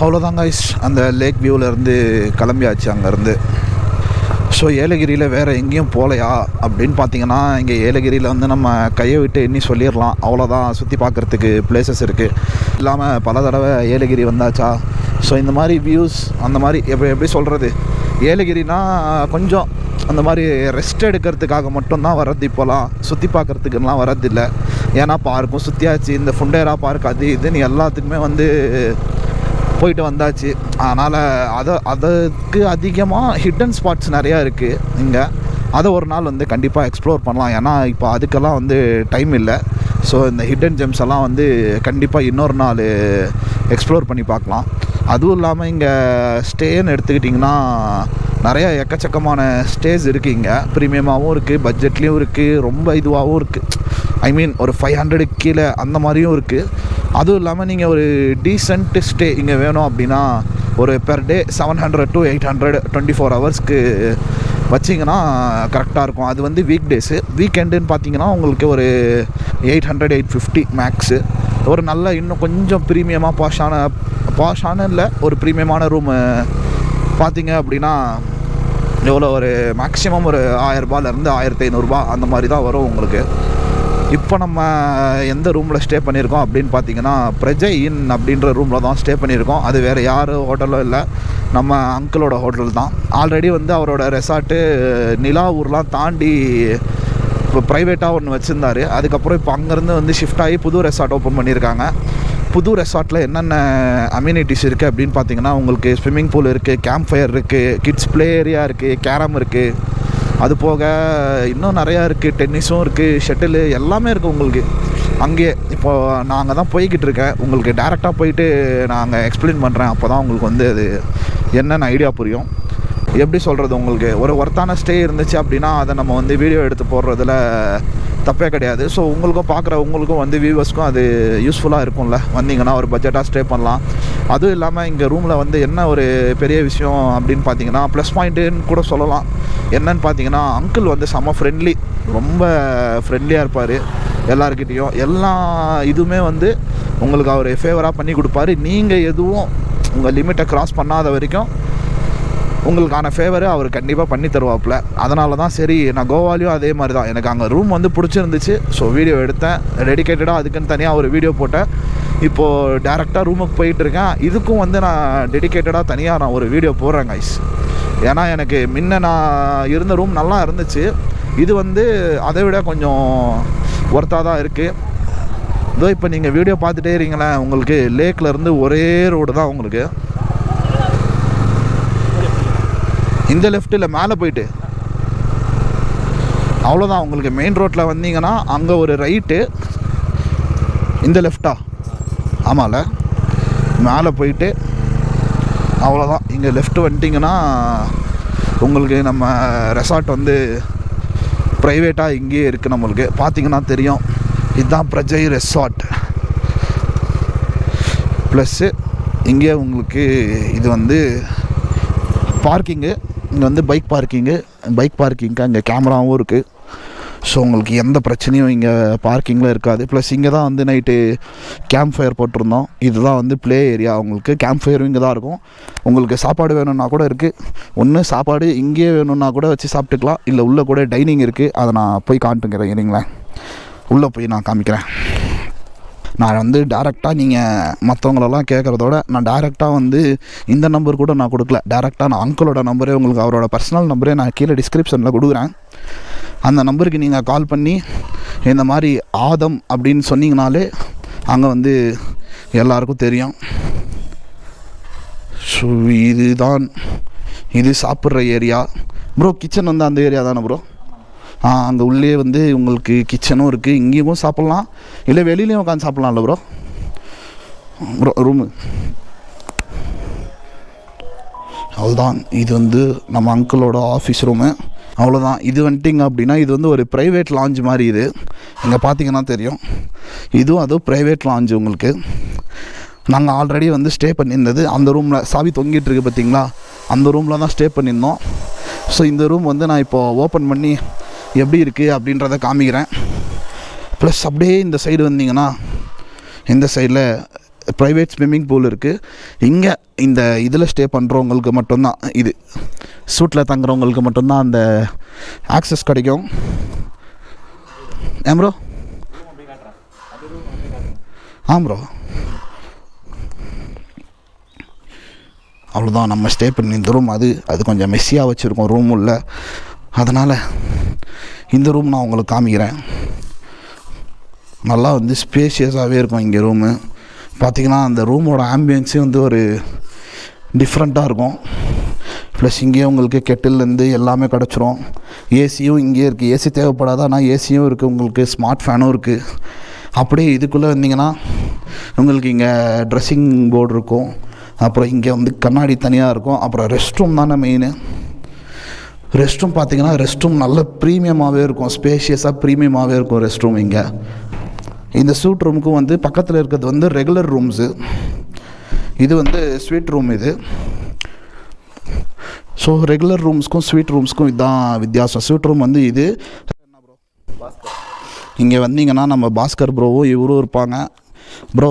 அவ்வளோதான் கைஸ், அந்த லேக் வியூவிலேருந்து கிளம்பியாச்சு அங்கேருந்து. ஸோ ஏலகிரியில் வேறு எங்கேயும் போகலையா அப்படின்னு பார்த்தீங்கன்னா, இங்கே ஏலகிரியில் வந்து நம்ம கையை விட்டு எண்ணி சொல்லிடலாம். அவ்வளோதான் சுற்றி பார்க்குறதுக்கு பிளேசஸ் இருக்குது. இல்லாமல் பல தடவை ஏலகிரி வந்தாச்சா. ஸோ இந்த மாதிரி வியூஸ் அந்த மாதிரி எப்படி சொல்கிறது, ஏலகிரினா கொஞ்சம் அந்த மாதிரி ரெஸ்ட் எடுக்கிறதுக்காக மட்டும்தான் வர்றது. இப்போலாம் சுற்றி பார்க்குறதுக்குலாம் வர்றதில்லை. ஏன்னா பார்க்கும் சுற்றியாச்சு, இந்த ஃபுண்டேரா பார்க் அது இதுன்னு எல்லாத்துக்குமே வந்து போயிட்டு வந்தாச்சு. அதனால் அதுக்கு அதிகமாக ஹிட்டன் ஸ்பாட்ஸ் நிறையா இருக்குது இங்கே. அதை ஒரு நாள் வந்து கண்டிப்பாக எக்ஸ்ப்ளோர் பண்ணலாம். ஏன்னா இப்போ அதுக்கெல்லாம் வந்து டைம் இல்லை. ஸோ இந்த ஹிட்டன் ஜெம்ஸ் எல்லாம் வந்து கண்டிப்பாக இன்னொரு நாள் எக்ஸ்ப்ளோர் பண்ணி பார்க்கலாம். அதுவும் இல்லாமல் இங்கே ஸ்டேன்னு எடுத்துக்கிட்டிங்கன்னா நிறையா எக்கச்சக்கமான ஸ்டேஸ் இருக்குது. இங்கே ப்ரீமியமாகவும் இருக்குது, பட்ஜெட்லேயும் இருக்குது, ரொம்ப இதுவாகவும் இருக்குது. ஐ மீன் ஒரு 500 கீழே அந்த மாதிரியும் இருக்குது. அதுவும் இல்லாமல் நீங்கள் ஒரு டீசென்ட் ஸ்டே இங்கே வேணும் அப்படின்னா ஒரு பெர் டே 700 to 800 24 ஹவர்ஸ்க்கு வச்சிங்கன்னா கரெக்டாக இருக்கும். அது வந்து வீக் டேஸு. வீக்கெண்டுன்னு பார்த்தீங்கன்னா உங்களுக்கு ஒரு 800 850 மேக்ஸு. ஒரு நல்ல இன்னும் கொஞ்சம் ப்ரீமியமாக பாஷான இல்லை, ஒரு ப்ரீமியமான ரூமு பார்த்தீங்க அப்படின்னா எவ்வளோ, ஒரு மேக்ஸிமம் ஒரு 1000 ரூபாயிலேருந்து 1500 அந்த மாதிரி தான் வரும் உங்களுக்கு. இப்போ நம்ம எந்த ரூமில் ஸ்டே பண்ணியிருக்கோம் அப்படின்னு பார்த்தீங்கன்னா பிரஜை இன் அப்படின்ற ரூமில் தான் ஸ்டே பண்ணியிருக்கோம். அது வேறு யார் ஹோட்டலும் இல்லை, நம்ம அங்கிளோட ஹோட்டல் தான். ஆல்ரெடி வந்து அவரோட ரெசார்ட்டு நிலா ஊர்லாம் தாண்டி இப்போ ப்ரைவேட்டாக ஒன்று வச்சுருந்தார். அதுக்கப்புறம் இப்போ அங்கேருந்து வந்து ஷிஃப்ட் ஆகி புது ரெசார்ட் ஓப்பன் பண்ணியிருக்காங்க. புது ரெசார்ட்டில் என்னென்ன அம்யூனிட்டிஸ் இருக்குது அப்படின்னு பார்த்தீங்கன்னா உங்களுக்கு ஸ்விம்மிங் பூல் இருக்குது, கேம்ப் ஃபயர் இருக்குது, கிட்ஸ் ப்ளே ஏரியா இருக்குது, கேரம் இருக்குது, அது போக இன்னும் நிறையா இருக்குது, டென்னிஸும் இருக்குது, ஷட்டிலு எல்லாமே இருக்குது உங்களுக்கு அங்கேயே. இப்போது நான் அங்கே தான் போய்கிட்டு இருக்கேன். உங்களுக்கு டேரெக்டாக போயிட்டு நான் எக்ஸ்பிளைன் பண்ணுறேன். அப்போ தான் உங்களுக்கு வந்து அது என்னென்ன ஐடியா புரியும். எப்படி சொல்கிறது, உங்களுக்கு ஒரு ஒர்த்தான ஸ்டே இருந்துச்சு அப்படின்னா அதை நம்ம வந்து வீடியோ எடுத்து போடுறதுல தப்பே கிடையாது. ஸோ உங்களுக்கும் வந்து வியூவர்ஸ்க்கும் அது யூஸ்ஃபுல்லாக இருக்கும்ல. வந்தீங்கன்னா ஒரு பட்ஜெட்டாக ஸ்டே பண்ணலாம். அதுவும் இல்லாமல் இங்கே ரூமில் வந்து என்ன ஒரு பெரிய விஷயம் அப்படின்னு பார்த்தீங்கன்னா ப்ளஸ் பாயிண்ட்டுன்னு கூட சொல்லலாம். என்னன்னு பார்த்தீங்கன்னா அங்கிள் வந்து செம்ம ஃப்ரெண்ட்லி, ரொம்ப ஃப்ரெண்ட்லியாக இருப்பார் எல்லாருக்கிட்டேயும். எல்லா இதுவுமே வந்து உங்களுக்கு அவர் ஃபேவராக பண்ணி கொடுப்பாரு. நீங்கள் எதுவும் உங்கள் லிமிட்டை க்ராஸ் பண்ணாத வரைக்கும் உங்களுக்கான ஃபேவரை அவர் கண்டிப்பாக பண்ணி தருவாப்பில். அதனால தான் சரி, நான் கோவாலையும் அதே மாதிரி தான். எனக்கு அங்கே ரூம் வந்து பிடிச்சிருந்துச்சு. ஸோ வீடியோ எடுத்தேன், டெடிக்கேட்டடாக அதுக்குன்னு தனியாக ஒரு வீடியோ போட்டேன். இப்போது டேரெக்டாக ரூமுக்கு போயிட்டுருக்கேன். இதுக்கும் வந்து நான் டெடிக்கேட்டடாக தனியாக நான் ஒரு வீடியோ போடுறேன் கைஸ். ஏன்னா எனக்கு முன்ன நான் இருந்த ரூம் நல்லா இருந்துச்சு. இது வந்து அதை விட கொஞ்சம் ஒர்த்தாக தான் இருக்குது. இதோ இப்போ நீங்கள் வீடியோ பார்த்துட்டே இருங்களேன், உங்களுக்கு லேக்லேருந்து ஒரே ரோடு தான். உங்களுக்கு இந்த லெஃப்ட்டில் மேலே போயிட்டு அவ்வளோதான். உங்களுக்கு மெயின் ரோட்டில் வந்தீங்கன்னா அங்கே ஒரு ரைட்டு, இந்த லெஃப்டா, ஆமாம்ல, மேலே போயிட்டு அவ்வளோதான். இங்கே லெஃப்ட் வந்துட்டிங்கன்னா உங்களுக்கு நம்ம ரெசார்ட் வந்து ப்ரைவேட்டாக இங்கேயே இருக்குது. நம்மளுக்கு பார்த்தீங்கன்னா தெரியும், இதுதான் பிரஜை ரெசார்ட். ப்ளஸ்ஸு இங்கே உங்களுக்கு இது வந்து பார்க்கிங்கு. இங்கே வந்து பைக் பார்க்கிங்க்கு அங்கே கேமராவும் இருக்குது. ஸோ உங்களுக்கு எந்த பிரச்சனையும் இங்கே பார்க்கிங்கில் இருக்காது. ப்ளஸ் இங்கே தான் வந்து நைட்டு கேம்ப் ஃபயர் போட்டிருந்தோம். இதுதான் வந்து ப்ளே ஏரியா. உங்களுக்கு கேம்ப் ஃபயரும் இங்கே தான் இருக்கும். உங்களுக்கு சாப்பாடு வேணும்னா கூட இருக்குது. ஒன்று சாப்பாடு இங்கேயே வேணும்னா கூட வச்சு சாப்பிட்டுக்கலாம், இல்லை உள்ளே கூட டைனிங் இருக்குது. அதை நான் போய் காட்டுங்கிறேன் இல்லைங்களா, உள்ளே போய் நான் காமிக்கிறேன். நான் வந்து டேரெக்டாக நீங்கள் மற்றவங்களெல்லாம் கேட்குறதோட நான் டேரெக்டாக வந்து இந்த நம்பர் கூட நான் கொடுக்கல. டேரெக்டாக நான் அங்கிளோட நம்பரே, உங்களுக்கு அவரோட பர்சனல் நம்பரே நான் கீழே டிஸ்கிரிப்ஷனில் கொடுக்குறேன். அந்த நம்பருக்கு நீங்கள் கால் பண்ணி இந்த மாதிரி ஆதம் அப்படின்னு சொன்னீங்கனாலே அங்கே வந்து எல்லாருக்கும் தெரியும். ஸோ இது சாப்பிட்ற ஏரியா ப்ரோ. கிச்சன் வந்து அந்த ஏரியா தானே ப்ரோ? அங்கே உள்ளே வந்து உங்களுக்கு கிச்சனும் இருக்குது. இங்கேயும் சாப்பிட்லாம், இல்லை வெளியிலையும் உட்காந்து சாப்பிட்லாம்ல ப்ரோ ரூமு. அவ்வளோதான். இது வந்து நம்ம அங்கிளோட ஆஃபீஸ் ரூமு. அவ்வளோதான். இது வந்துட்டிங்க அப்படின்னா இது வந்து ஒரு ப்ரைவேட் லாஞ்ச் மாதிரி. இது இங்கே பார்த்தீங்கன்னா தெரியும், இதுவும் அதுவும் ப்ரைவேட் லாஞ்ச். உங்களுக்கு நாங்கள் ஆல்ரெடி வந்து ஸ்டே பண்ணியிருந்தது அந்த ரூமில், சாவி தொங்கிட்டு இருக்குது பார்த்தீங்களா, அந்த ரூமில் தான் ஸ்டே பண்ணியிருந்தோம். ஸோ இந்த ரூம் வந்து நான் இப்போது ஓப்பன் பண்ணி எப்படி இருக்குது அப்படின்றத காமிக்கிறேன். ப்ளஸ் அப்படியே இந்த சைடு வந்தீங்கன்னா இந்த சைடில் ப்ரைவேட் ஸ்விம்மிங் பூல் இருக்குது. இங்கே இந்த இதில் ஸ்டே பண்ணுறவங்களுக்கு மட்டும்தான், இது சூட்டில் தங்குறவங்களுக்கு மட்டும்தான் அந்த ஆக்சஸ் கிடைக்கும். ஏன் ப்ரோ? ப்ரோ அவ்வளோதான் நம்ம ஸ்டே பண்ணி இந்த ரூம். அது கொஞ்சம் மெஸ்ஸியாக வச்சுருக்கோம் ரூம் உள்ள, அதனால் இந்த ரூம் நான் உங்களுக்கு காமிக்கிறேன். நல்லா வந்து ஸ்பேஷியஸாகவே இருக்கும் இங்கே ரூமு. பார்த்திங்கன்னா அந்த ரூமோட ஆம்பியன்ஸே வந்து ஒரு டிஃப்ரெண்ட்டாக இருக்கும். ப்ளஸ் இங்கேயே உங்களுக்கு கெட்டில்லேருந்து எல்லாமே கிடச்சிரும். ஏசியும் இங்கேயே இருக்குது. ஏசி தேவைப்படாது, ஆனால் ஏசியும் இருக்குது உங்களுக்கு. ஸ்மார்ட் ஃபேனும் இருக்குது. அப்படியே இதுக்குள்ளே வந்தீங்கன்னா உங்களுக்கு இங்கே ட்ரெஸ்ஸிங் போர்டு இருக்கும். அப்புறம் இங்கே வந்து கண்ணாடி தனியாக இருக்கும். அப்புறம் ரெஸ்ட் ரூம் தானே மெயின். ரெஸ்ட் ரூம் பார்த்திங்கன்னா ரெஸ்ட் ரூம் நல்ல ப்ரீமியமாகவே இருக்கும், ஸ்பேஷியஸாக ப்ரீமியமாகவே இருக்கும் ரெஸ்ட் ரூம் இங்கே. இந்த சூட் ரூமுக்கும் வந்து பக்கத்தில் இருக்கிறது வந்து ரெகுலர் ரூம்ஸு, இது வந்து ஸ்வீட் ரூம் இது. ஸோ ரெகுலர் ரூம்ஸ்க்கும் ஸ்வீட் ரூம்ஸ்க்கும் இதுதான் வித்தியாசம். ஸ்வீட் ரூம் வந்து இது. இங்கே வந்தீங்கன்னா நம்ம பாஸ்கர் ப்ரோவும் இவரும் இருப்பாங்க. ப்ரோ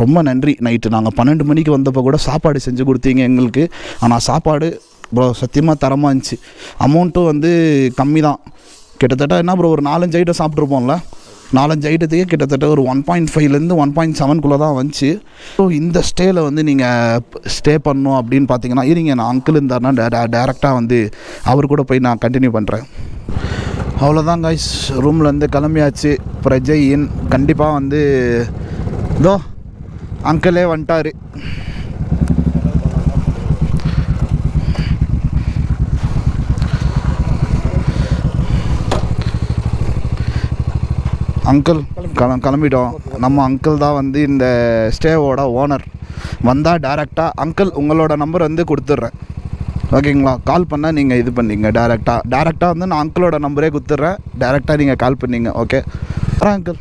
ரொம்ப நன்றி. நைட்டு நாங்கள் 12 மணிக்கு வந்தப்போ கூட சாப்பாடு செஞ்சு கொடுத்தீங்க எங்களுக்கு. ஆனால் சாப்பாடு ப்ரோ சத்தியமாக தரமாக இருந்துச்சு. அமௌண்ட்டும் வந்து கம்மி தான். கிட்டத்தட்ட என்ன ப்ரோ ஒரு 4-5 ஐட்டம் சாப்பிட்ருப்போம்ல. 4-5 ஐட்டத்துக்கே கிட்டத்தட்ட ஒரு 1.5லேருந்து 1.7 தான் வந்துச்சு. ஸோ இந்த ஸ்டேயில் வந்து நீங்கள் ஸ்டே பண்ணணும் அப்படின்னு பார்த்தீங்கன்னா, இருங்க நான் அங்கிள் இருந்தாருன்னா டேரெக்டாக வந்து அவர் கூட போய் நான் கண்டினியூ பண்ணுறேன். அவ்வளோதான் கைஸ், ரூம்லேருந்து கிளம்பியாச்சு. பிரஜய் இன் கண்டிப்பாக வந்து இதோ அங்கிளே வந்துட்டார். அங்கிள் கிளம்பிட்டோம். நம்ம அங்கிள் தான் வந்து இந்த ஸ்டேவோட ஓனர். வந்தால் டேரெக்டாக அங்கிள் உங்களோட நம்பர் வந்து கொடுத்துட்றேன், ஓகேங்களா? கால் பண்ணால் நீங்கள் இது பண்ணிங்க. டேரெக்டாக வந்து நான் அங்கிளோட நம்பரே கொடுத்துட்றேன். டேரெக்டாக நீங்கள் கால் பண்ணிங்க. ஓகே வரேன் அங்கிள்.